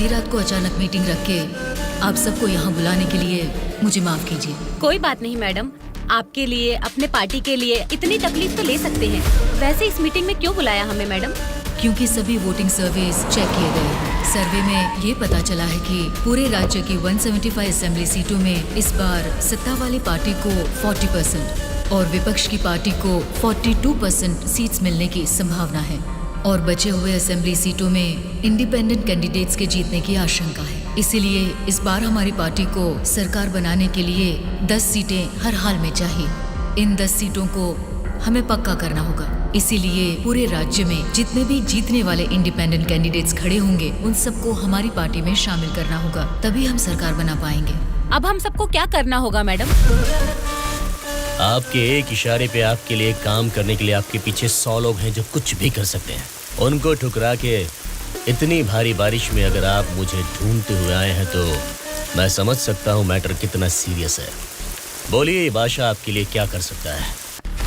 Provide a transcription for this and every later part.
आधी रात को अचानक मीटिंग रख के आप सबको यहाँ बुलाने के लिए मुझे माफ कीजिए। कोई बात नहीं मैडम, आपके लिए, अपने पार्टी के लिए इतनी तकलीफ तो ले सकते हैं। वैसे इस मीटिंग में क्यों बुलाया हमें मैडम? क्योंकि सभी वोटिंग सर्वेस चेक किए गए हैं। सर्वे में ये पता चला है कि पूरे राज्य की 175 असेंबली सीटों में इस बार सत्ता वाली पार्टी को 40% और विपक्ष की पार्टी को 42% सीट्स मिलने की संभावना है और बचे हुए असेंबली सीटों में इंडिपेंडेंट कैंडिडेट्स के जीतने की आशंका है। इसीलिए इस बार हमारी पार्टी को सरकार बनाने के लिए 10 सीटें हर हाल में चाहिए। इन 10 सीटों को हमें पक्का करना होगा। इसीलिए पूरे राज्य में जितने भी जीतने वाले इंडिपेंडेंट कैंडिडेट्स खड़े होंगे उन सबको हमारी पार्टी में शामिल करना होगा, तभी हम सरकार बना पाएंगे। अब हम सबको क्या करना होगा मैडम? आपके एक इशारे पे आपके लिए काम करने के लिए आपके पीछे 100 लोग हैं जो कुछ भी कर सकते हैं। उनको ठुकरा के इतनी भारी बारिश में अगर आप मुझे ढूंढते हुए आए हैं तो मैं समझ सकता हूँ मैटर कितना सीरियस है। बोलिए बादशाह आपके लिए क्या कर सकता है?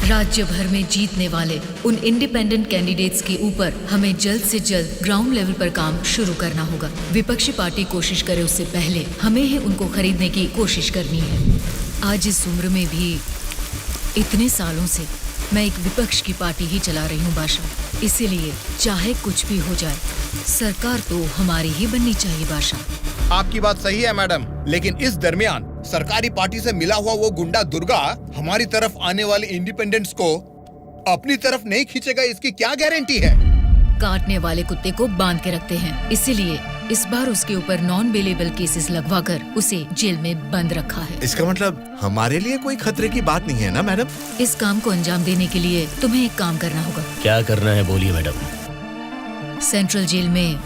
राज्य भर में जीतने वाले उन इंडिपेंडेंट कैंडिडेट्स के ऊपर हमें जल्द से जल्द ग्राउंड लेवल पर काम शुरू करना होगा। विपक्षी पार्टी कोशिश करे उससे पहले हमें ही उनको खरीदने की कोशिश करनी है। आज इस उम्र में भी इतने सालों से मैं एक विपक्ष की पार्टी ही चला रही हूँ बादशाह। इसीलिए चाहे कुछ भी हो जाए सरकार तो हमारी ही बननी चाहिए बादशाह। आपकी बात सही है मैडम, लेकिन इस दरमियान सरकारी पार्टी से मिला हुआ वो गुंडा दुर्गा हमारी तरफ आने वाले इंडिपेंडेंट्स को अपनी तरफ नहीं खींचेगा, इसकी क्या गारंटी है? काटने वाले कुत्ते को बांध के रखते हैं, इसीलिए इस बार उसके ऊपर नॉन बेलेबल केसेस लगवाकर उसे जेल में बंद रखा है। इसका मतलब हमारे लिए कोई खतरे की बात नहीं है ना मैडम? इस काम को अंजाम देने के लिए तुम्हें एक काम करना होगा। क्या करना है बोलिए मैडम। सेंट्रल जेल में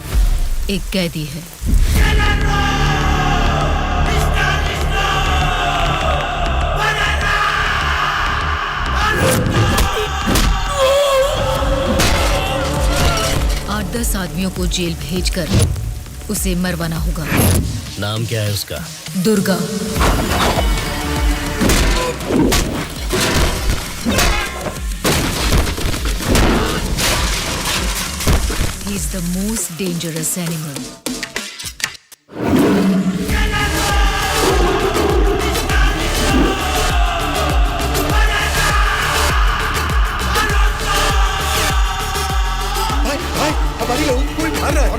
एक कैदी है। 8-10 आदमियों को जेल भेजकर उसे मरवाना होगा। नाम क्या है उसका? Durga. He is the most dangerous animal. हमारी लोगों को कोई मार रहा है।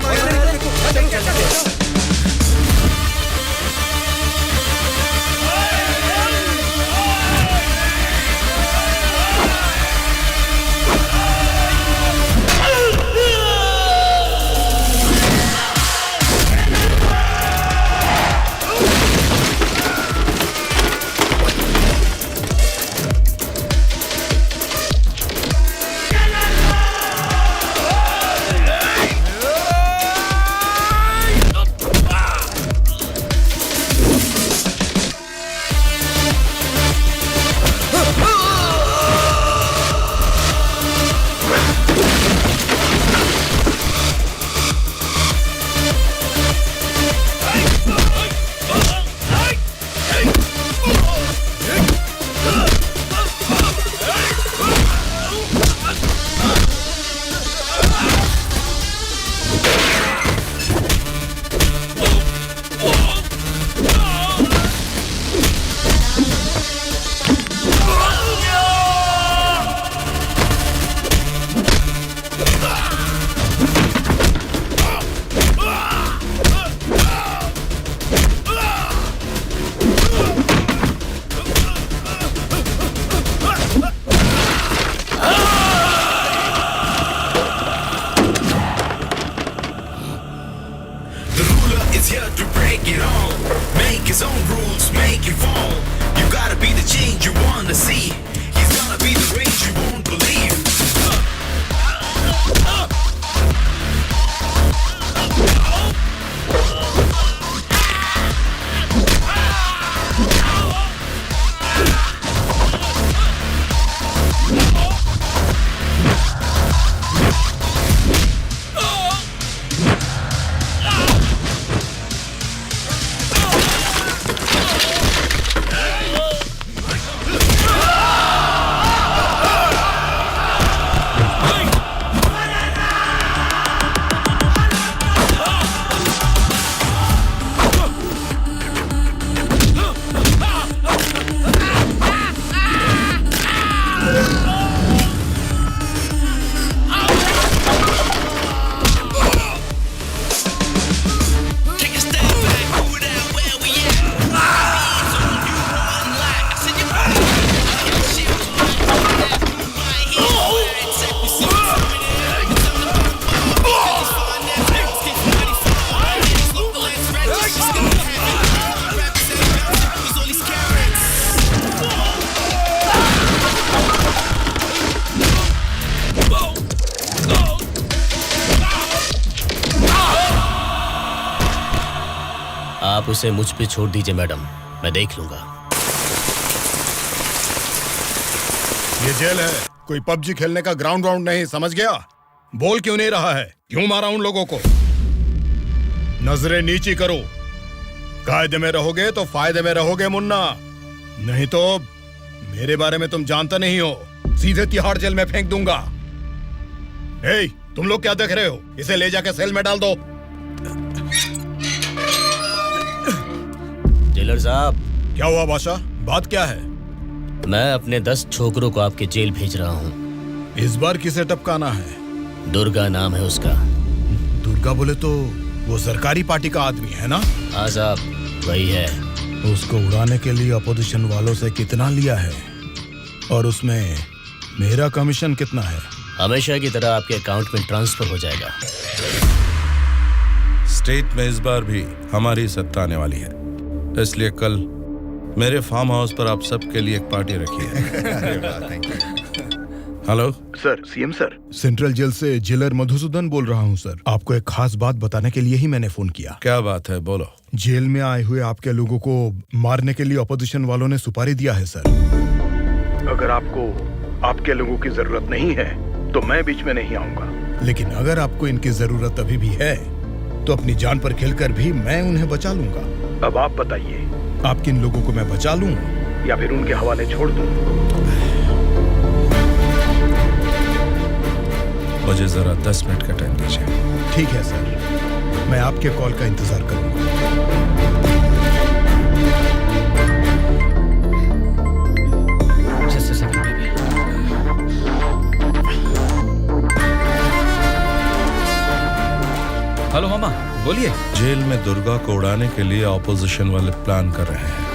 आप उसे मुझ पे छोड़ दीजिए मैडम, मैं देख लूंगा। ये जेल है, कोई पबजी खेलने का ग्राउंड वाउंड नहीं, समझ गया? बोल क्यों नहीं रहा है? क्यों मारा उन लोगों को? नजरें नीची करो। कायदे में रहोगे तो फायदे में रहोगे मुन्ना, नहीं तो मेरे बारे में तुम जानता नहीं हो, सीधे तिहाड़ जेल में फेंक दूंगा। ए, तुम लोग क्या देख रहे हो? इसे ले जाके सेल में डाल दो। जेलर साहब। क्या हुआ बादशाह, बात क्या है? मैं अपने 10 छोकरों को आपके जेल भेज रहा हूँ। इस बार किसे टपकाना है? दुर्गा नाम है उसका। दुर्गा बोले तो वो सरकारी पार्टी का आदमी है ना? हाँ साहब, वही है। उसको उड़ाने के लिए अपोजिशन वालों से कितना लिया है और उसमें मेरा कमीशन कितना है? हमेशा की तरह आपके अकाउंट में ट्रांसफर हो जाएगा। स्टेट में इस बार भी हमारी सत्ता आने वाली है, इसलिए कल मेरे फार्म हाउस पर आप सबके लिए एक पार्टी रखी है। Hello sir, CM sir. Central jail से जेलर मधुसूदन बोल रहा हूँ सर। आपको एक खास बात बताने के लिए ही मैंने फोन किया। क्या बात है, बोलो। जेल में आए हुए आपके लोगों को मारने के लिए अपोजिशन वालों ने सुपारी दिया है सर। अगर आपको आपके लोगों की जरूरत नहीं है तो मैं बीच में नहीं आऊंगा। लेकिन अगर आपको इनकी जरूरत अभी भी है तो अपनी जान पर खेलकर भी मैं उन्हें बचा लूंगा। अब आप बताइए, आप किन लोगों को मैं बचा लूं या फिर उनके हवाले छोड़ दूं? मुझे जरा 10 मिनट का टाइम दीजिए। ठीक है सर, मैं आपके कॉल का इंतजार करूंगा। हेलो मामा, बोलिए। जेल में दुर्गा को उड़ाने के लिए ऑपोजिशन वाले प्लान कर रहे हैं।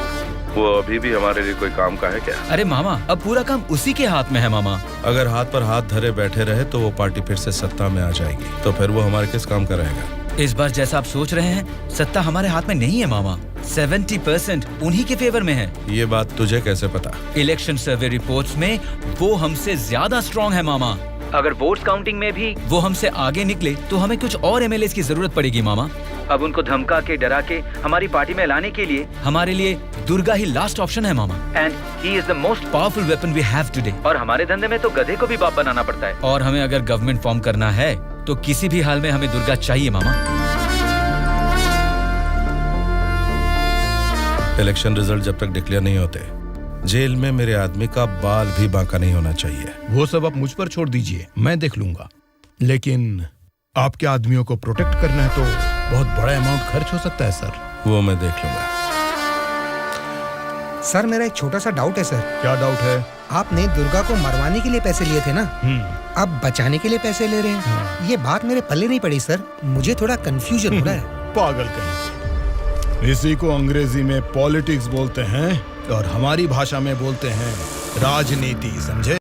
वो अभी भी हमारे लिए कोई काम का है क्या? अरे मामा, अब पूरा काम उसी के हाथ में है मामा। अगर हाथ पर हाथ धरे बैठे रहे तो वो पार्टी फिर से सत्ता में आ जाएगी, तो फिर वो हमारे किस काम का रहेगा? इस बार जैसा आप सोच रहे हैं, सत्ता हमारे हाथ में नहीं है मामा। 70% उन्हीं के फेवर में है। ये बात तुझे कैसे पता? इलेक्शन सर्वे रिपोर्ट्स में वो हमसे ज्यादा स्ट्रॉन्ग है मामा। अगर वोट्स काउंटिंग में भी वो हमसे आगे निकले तो हमें कुछ और एमएलएस की जरूरत पड़ेगी मामा। अब उनको धमका के डरा के हमारी पार्टी में लाने के लिए हमारे लिए दुर्गा ही लास्ट ऑप्शन है मामा। And he is the most powerful weapon we have today. और हमारे धंधे में तो गधे को भी बाप बनाना पड़ता है। और हमें अगर गवर्नमेंट फॉर्म करना है तो किसी भी हाल में हमें दुर्गा चाहिए मामा। इलेक्शन रिजल्ट जब तक डिक्लेयर नहीं होते, जेल में मेरे आदमी का बाल भी बांका नहीं होना चाहिए। वो सब आप मुझ पर छोड़ दीजिए, मैं देख लूंगा। लेकिन आपके आदमियों को प्रोटेक्ट करना है तो बहुत बड़ा अमाउंट खर्च हो सकता है सर। वो मैं देख लूंगा। सर, मेरा एक छोटा सा डाउट है सर। क्या डाउट है? आपने दुर्गा को मरवाने के लिए पैसे लिए थे ना, अब बचाने के लिए पैसे ले रहे हैं। ये बात मेरे पल्ले नहीं पड़ी सर, मुझे थोड़ा कंफ्यूजन हो रहा है। पागल कहीं। इसी को अंग्रेजी में पॉलिटिक्स बोलते हैं और हमारी भाषा में बोलते हैं राजनीति, समझे?